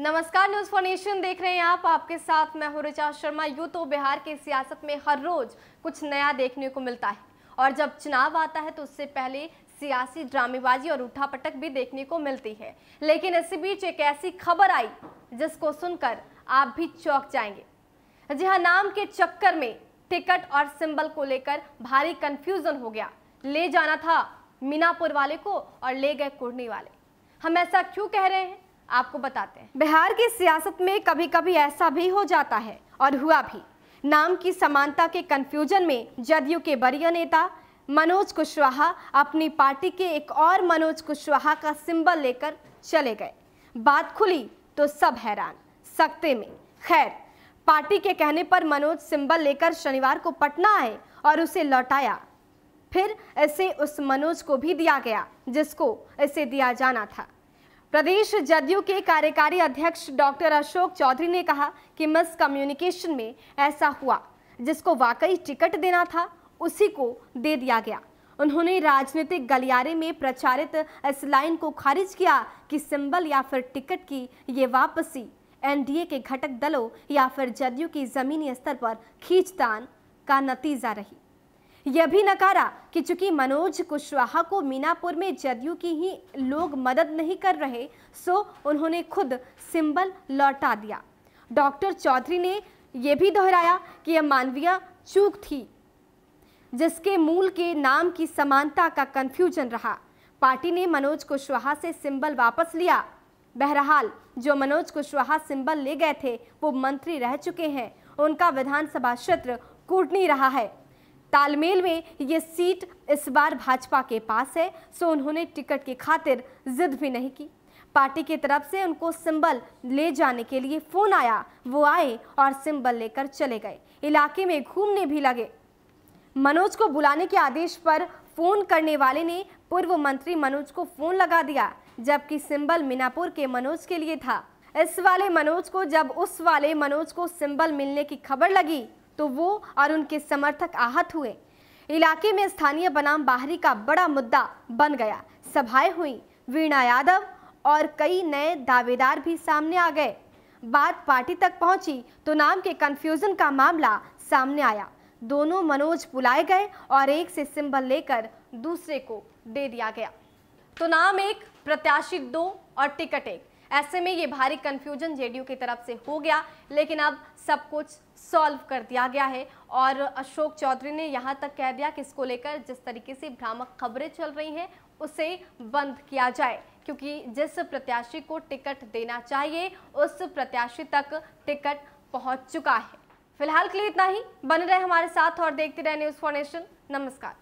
नमस्कार, news for nation देख रहे हैं आप। आपके साथ मैं हूं ऋचा शर्मा। यूं तो बिहार की सियासत में हर रोज कुछ नया देखने को मिलता है और जब चुनाव आता है तो उससे पहले सियासी ड्रामेबाजी और उठापटक भी देखने को मिलती है। लेकिन इसी बीच एक ऐसी खबर आई जिसको सुनकर आप भी चौंक जाएंगे। जी हाँ, नाम के चक्कर में टिकट और सिंबल को लेकर भारी कंफ्यूजन हो गया। ले जाना था मीनापुर वाले को और ले गए कुर्नी वाले। हम ऐसा क्यों कह रहे हैं आपको बताते हैं। बिहार की सियासत में कभी कभी ऐसा भी हो जाता है और हुआ भी। नाम की समानता के कंफ्यूजन में जदयू के वरीय नेता मनोज कुशवाहा अपनी पार्टी के एक और मनोज कुशवाहा का सिंबल लेकर चले गए। बात खुली तो सब हैरान, सकते में। खैर, पार्टी के कहने पर मनोज सिंबल लेकर शनिवार को पटना आए और उसे लौटाया। फिर इसे उस मनोज को भी दिया गया जिसको इसे दिया जाना था। प्रदेश जदयू के कार्यकारी अध्यक्ष डॉक्टर अशोक चौधरी ने कहा कि मिस कम्युनिकेशन में ऐसा हुआ, जिसको वाकई टिकट देना था उसी को दे दिया गया। उन्होंने राजनीतिक गलियारे में प्रचारित इस लाइन को खारिज किया कि सिंबल या फिर टिकट की ये वापसी एनडीए के घटक दलों या फिर जदयू की जमीनी स्तर पर खींचतान का नतीजा रही। यह भी नकारा कि चूंकि मनोज कुशवाहा को मीनापुर में जदयू की ही लोग मदद नहीं कर रहे, सो उन्होंने खुद सिंबल लौटा दिया। डॉक्टर चौधरी ने यह भी दोहराया कि यह मानवीय चूक थी जिसके मूल के नाम की समानता का कंफ्यूजन रहा। पार्टी ने मनोज कुशवाहा से सिंबल वापस लिया। बहरहाल, जो मनोज कुशवाहा सिंबल ले गए थे वो मंत्री रह चुके हैं। उनका विधानसभा क्षेत्र कुर्नी रहा है। तालमेल में ये सीट इस बार भाजपा के पास है, सो उन्होंने टिकट की खातिर जिद भी नहीं की। पार्टी की तरफ से उनको सिंबल ले जाने के लिए फोन आया। वो आए और सिंबल लेकर चले गए। इलाके में घूमने भी लगे। मनोज को बुलाने के आदेश पर फोन करने वाले ने पूर्व मंत्री मनोज को फोन लगा दिया, जबकि सिंबल मीनापुर के मनोज के लिए था। इस वाले मनोज को जब उस वाले मनोज को सिंबल मिलने की खबर लगी तो वो और उनके समर्थक आहत हुए। इलाके में स्थानीय बनाम बाहरी का बड़ा मुद्दा बन गया। सभाएं हुई, वीणा यादव और कई नए दावेदार भी सामने आ गए। बात पार्टी तक पहुंची तो नाम के कंफ्यूजन का मामला सामने आया। दोनों मनोज बुलाए गए और एक से सिंबल लेकर दूसरे को दे दिया गया। तो नाम एक, प्रत्याशी दो और टिकट एक। ऐसे में ये भारी कंफ्यूजन जेडीयू की तरफ से हो गया, लेकिन अब सब कुछ सॉल्व कर दिया गया है और अशोक चौधरी ने यहाँ तक कह दिया कि इसको लेकर जिस तरीके से भ्रामक खबरें चल रही हैं उसे बंद किया जाए, क्योंकि जिस प्रत्याशी को टिकट देना चाहिए उस प्रत्याशी तक टिकट पहुँच चुका है। फिलहाल के लिए इतना ही। बने रहे हमारे साथ और देखते रहे न्यूज फॉर नेशन। नमस्कार।